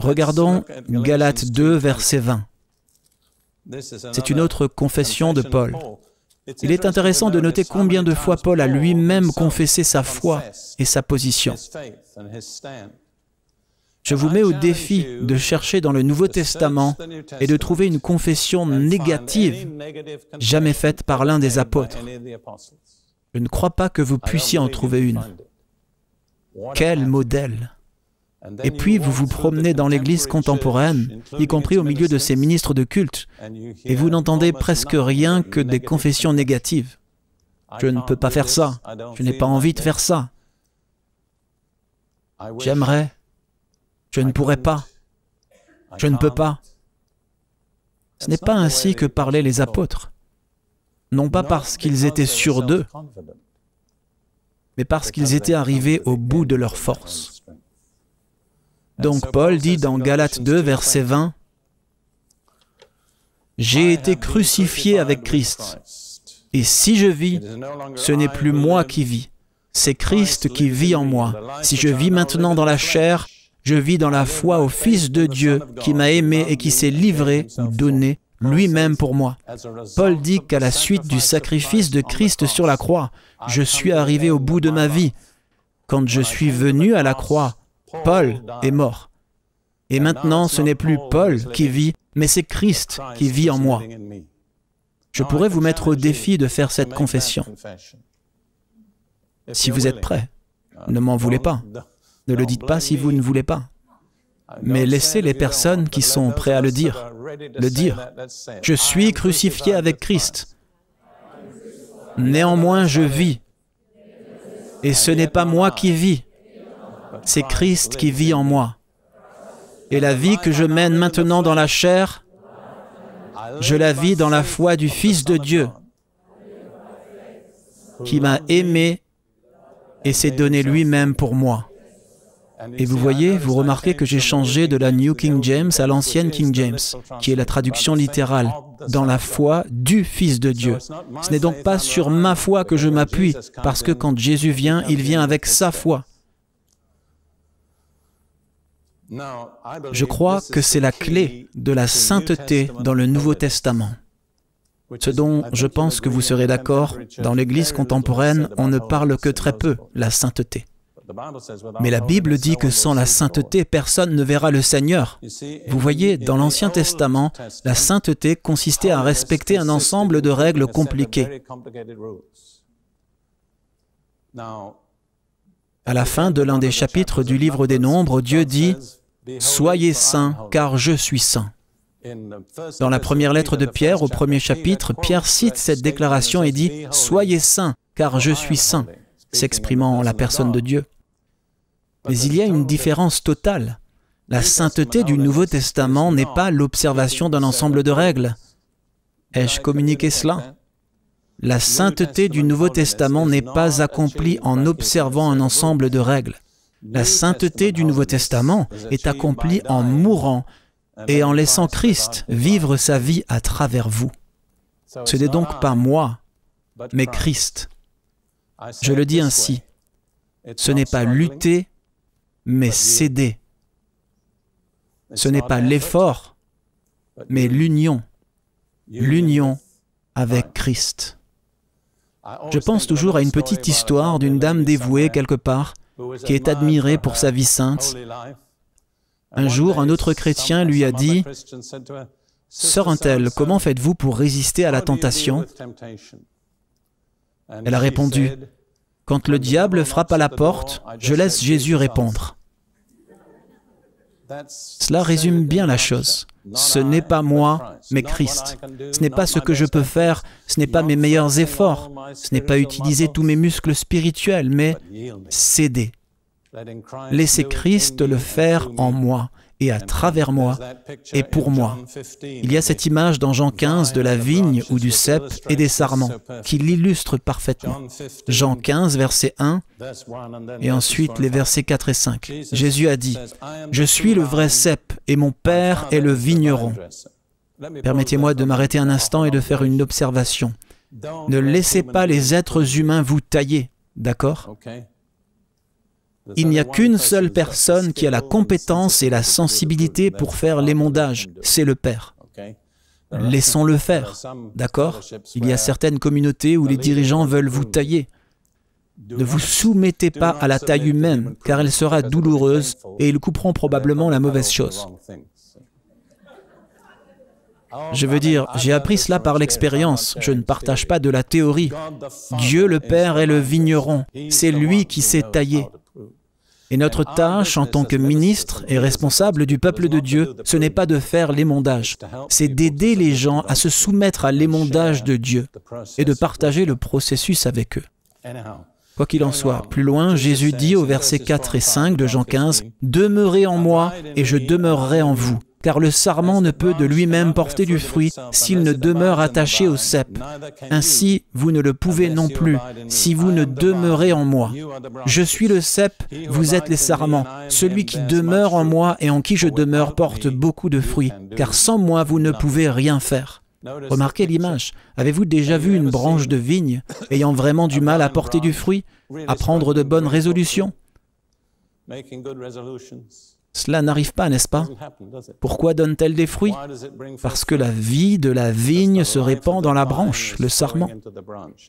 Regardons Galates 2, verset 20. C'est une autre confession de Paul. Il est intéressant de noter combien de fois Paul a lui-même confessé sa foi et sa position. Je vous mets au défi de chercher dans le Nouveau Testament et de trouver une confession négative jamais faite par l'un des apôtres. Je ne crois pas que vous puissiez en trouver une. Quel modèle! Et puis vous vous promenez dans l'Église contemporaine, y compris au milieu de ces ministres de culte, et vous n'entendez presque rien que des confessions négatives. Je ne peux pas faire ça, je n'ai pas envie de faire ça. J'aimerais, je ne pourrais pas, je ne peux pas. Ce n'est pas ainsi que parlaient les apôtres. Non pas parce qu'ils étaient sûrs d'eux, mais parce qu'ils étaient arrivés au bout de leur force. Donc Paul dit dans Galates 2, verset 20, « J'ai été crucifié avec Christ, et si je vis, ce n'est plus moi qui vis, c'est Christ qui vit en moi. Si je vis maintenant dans la chair, je vis dans la foi au Fils de Dieu qui m'a aimé et qui s'est livré, donné lui-même pour moi. » Paul dit qu'à la suite du sacrifice de Christ sur la croix, je suis arrivé au bout de ma vie. Quand je suis venu à la croix, Paul est mort. Et maintenant, ce n'est plus Paul qui vit, mais c'est Christ qui vit en moi. Je pourrais vous mettre au défi de faire cette confession. Si vous êtes prêts, ne m'en voulez pas. Ne le dites pas si vous ne voulez pas. Mais laissez les personnes qui sont prêtes à le dire. Je suis crucifié avec Christ. Néanmoins, je vis. Et ce n'est pas moi qui vis. C'est Christ qui vit en moi. Et la vie que je mène maintenant dans la chair, je la vis dans la foi du Fils de Dieu, qui m'a aimé et s'est donné lui-même pour moi. Et vous voyez, vous remarquez que j'ai changé de la New King James à l'ancienne King James, qui est la traduction littérale, dans la foi du Fils de Dieu. Ce n'est donc pas sur ma foi que je m'appuie, parce que quand Jésus vient, il vient avec sa foi. Je crois que c'est la clé de la sainteté dans le Nouveau Testament. Ce dont je pense que vous serez d'accord, dans l'Église contemporaine, on ne parle que très peu, la sainteté. Mais la Bible dit que sans la sainteté, personne ne verra le Seigneur. Vous voyez, dans l'Ancien Testament, la sainteté consistait à respecter un ensemble de règles compliquées. À la fin de l'un des chapitres du livre des Nombres, Dieu dit « Soyez saints, car je suis saint ». Dans la première lettre de Pierre, au premier chapitre, Pierre cite cette déclaration et dit « Soyez saints, car je suis saint », s'exprimant en la personne de Dieu. Mais il y a une différence totale. La sainteté du Nouveau Testament n'est pas l'observation d'un ensemble de règles. Ai-je communiqué cela? La sainteté du Nouveau Testament n'est pas accomplie en observant un ensemble de règles. La sainteté du Nouveau Testament est accomplie en mourant et en laissant Christ vivre sa vie à travers vous. Ce n'est donc pas moi, mais Christ. Je le dis ainsi, ce n'est pas lutter, mais céder. Ce n'est pas l'effort, mais l'union. L'union avec Christ. Je pense toujours à une petite histoire d'une dame dévouée quelque part, qui est admirée pour sa vie sainte. Un jour, un autre chrétien lui a dit « Sœur Untel, comment faites-vous pour résister à la tentation ?» Elle a répondu « Quand le diable frappe à la porte, je laisse Jésus répondre. » Cela résume bien la chose. Ce n'est pas moi, mais Christ. Ce n'est pas ce que je peux faire, ce n'est pas mes meilleurs efforts, ce n'est pas utiliser tous mes muscles spirituels, mais céder. Laissez Christ le faire en moi et à travers moi et pour moi. Il y a cette image dans Jean 15 de la vigne ou du cep et des sarments qui l'illustre parfaitement. Jean 15, verset 1 et ensuite les versets 4 et 5. Jésus a dit « Je suis le vrai cep et mon Père est le vigneron. » Permettez-moi de m'arrêter un instant et de faire une observation. Ne laissez pas les êtres humains vous tailler, d'accord? Il n'y a qu'une seule personne qui a la compétence et la sensibilité pour faire l'émondage, c'est le Père. Laissons-le faire, d'accord? Il y a certaines communautés où les dirigeants veulent vous tailler. Ne vous soumettez pas à la taille humaine, car elle sera douloureuse et ils couperont probablement la mauvaise chose. Je veux dire, j'ai appris cela par l'expérience, je ne partage pas de la théorie. Dieu le Père est le vigneron, c'est lui qui s'est taillé. Et notre tâche en tant que ministre et responsable du peuple de Dieu, ce n'est pas de faire l'émondage, c'est d'aider les gens à se soumettre à l'émondage de Dieu et de partager le processus avec eux. Quoi qu'il en soit, plus loin, Jésus dit au versets 4 et 5 de Jean 15, « Demeurez en moi et je demeurerai en vous. Car le sarment ne peut de lui-même porter du fruit s'il ne demeure attaché au cep. Ainsi, vous ne le pouvez non plus, si vous ne demeurez en moi. Je suis le cep, vous êtes les sarments. Celui qui demeure en moi et en qui je demeure porte beaucoup de fruits, car sans moi, vous ne pouvez rien faire. » Remarquez l'image. Avez-vous déjà vu une branche de vigne ayant vraiment du mal à porter du fruit, à prendre de bonnes résolutions? Cela n'arrive pas, n'est-ce pas? Pourquoi donne-t-elle des fruits? Parce que la vie de la vigne se répand dans la branche, le sarment.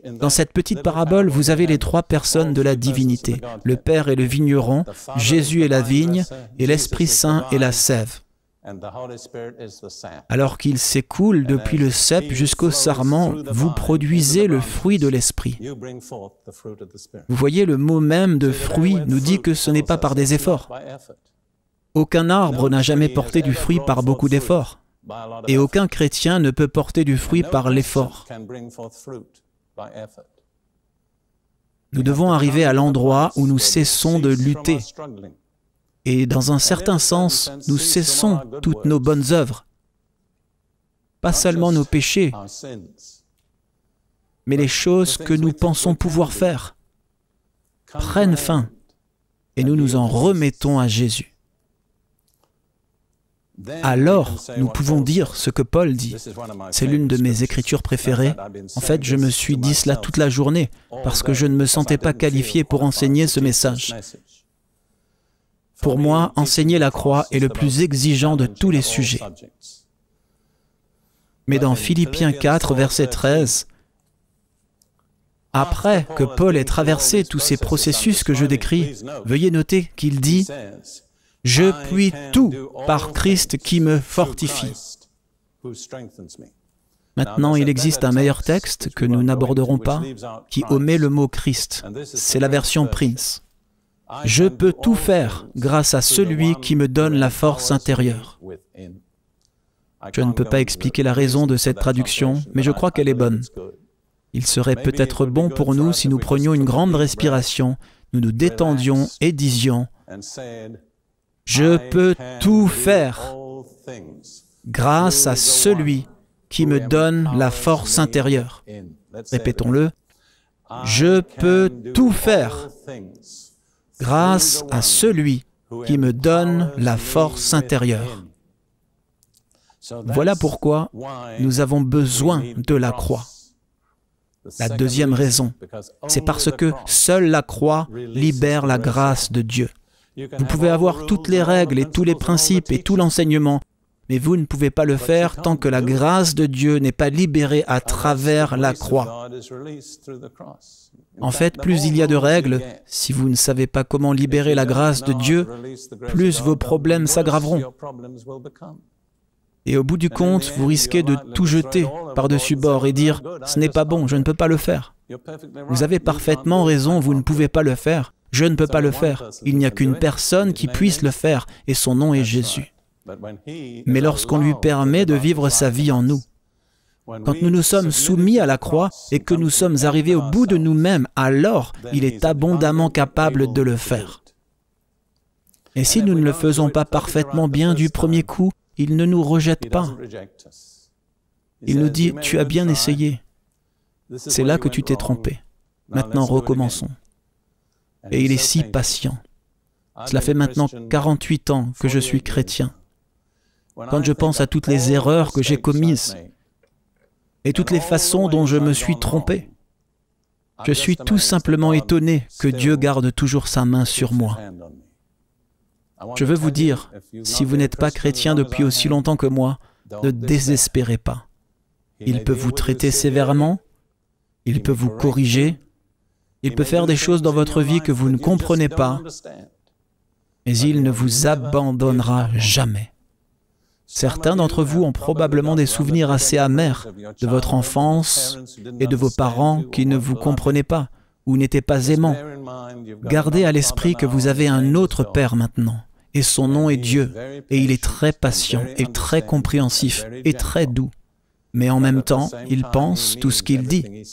Dans cette petite parabole, vous avez les trois personnes de la divinité. Le Père est le vigneron, Jésus est la vigne, et l'Esprit Saint est la sève. Alors qu'il s'écoule depuis le cep jusqu'au sarment, vous produisez le fruit de l'Esprit. Vous voyez, le mot même de fruit nous dit que ce n'est pas par des efforts. Aucun arbre n'a jamais porté du fruit par beaucoup d'efforts, et aucun chrétien ne peut porter du fruit par l'effort. Nous devons arriver à l'endroit où nous cessons de lutter, et dans un certain sens, nous cessons toutes nos bonnes œuvres, pas seulement nos péchés, mais les choses que nous pensons pouvoir faire prennent fin, et nous nous en remettons à Jésus. Alors, nous pouvons dire ce que Paul dit. C'est l'une de mes écritures préférées. En fait, je me suis dit cela toute la journée, parce que je ne me sentais pas qualifié pour enseigner ce message. Pour moi, enseigner la croix est le plus exigeant de tous les sujets. Mais dans Philippiens 4, verset 13, après que Paul ait traversé tous ces processus que je décris, veuillez noter qu'il dit « Je puis tout par Christ qui me fortifie. » Maintenant, il existe un meilleur texte que nous n'aborderons pas, qui omet le mot Christ. C'est la version Prince. « Je peux tout faire grâce à celui qui me donne la force intérieure. » Je ne peux pas expliquer la raison de cette traduction, mais je crois qu'elle est bonne. Il serait peut-être bon pour nous si nous prenions une grande respiration, nous nous détendions et disions « Je peux tout faire grâce à celui qui me donne la force intérieure. » Répétons-le. « Je peux tout faire grâce à celui qui me donne la force intérieure. » Voilà pourquoi nous avons besoin de la croix. La deuxième raison, c'est parce que seule la croix libère la grâce de Dieu. Vous pouvez avoir toutes les règles et tous les principes et tout l'enseignement, mais vous ne pouvez pas le faire tant que la grâce de Dieu n'est pas libérée à travers la croix. En fait, plus il y a de règles, si vous ne savez pas comment libérer la grâce de Dieu, plus vos problèmes s'aggraveront. Et au bout du compte, vous risquez de tout jeter par-dessus bord et dire « Ce n'est pas bon, je ne peux pas le faire. » Vous avez parfaitement raison, vous ne pouvez pas le faire. Je ne peux pas le faire. Il n'y a qu'une personne qui puisse le faire, et son nom est Jésus. Mais lorsqu'on lui permet de vivre sa vie en nous, quand nous nous sommes soumis à la croix et que nous sommes arrivés au bout de nous-mêmes, alors il est abondamment capable de le faire. Et si nous ne le faisons pas parfaitement bien du premier coup, il ne nous rejette pas. Il nous dit, « Tu as bien essayé. C'est là que tu t'es trompé. Maintenant, recommençons. » Et il est si patient. Cela fait maintenant 48 ans que je suis chrétien. Quand je pense à toutes les erreurs que j'ai commises et toutes les façons dont je me suis trompé, Je suis tout simplement étonné que Dieu garde toujours sa main sur moi. Je veux vous dire, si vous n'êtes pas chrétien depuis aussi longtemps que moi, ne désespérez pas. Il peut vous traiter sévèrement, il peut vous corriger, il peut faire des choses dans votre vie que vous ne comprenez pas, mais il ne vous abandonnera jamais. Certains d'entre vous ont probablement des souvenirs assez amers de votre enfance et de vos parents qui ne vous comprenaient pas ou n'étaient pas aimants. Gardez à l'esprit que vous avez un autre Père maintenant, et son nom est Dieu, et il est très patient et très compréhensif et très doux. Mais en même temps, il pense tout ce qu'il dit.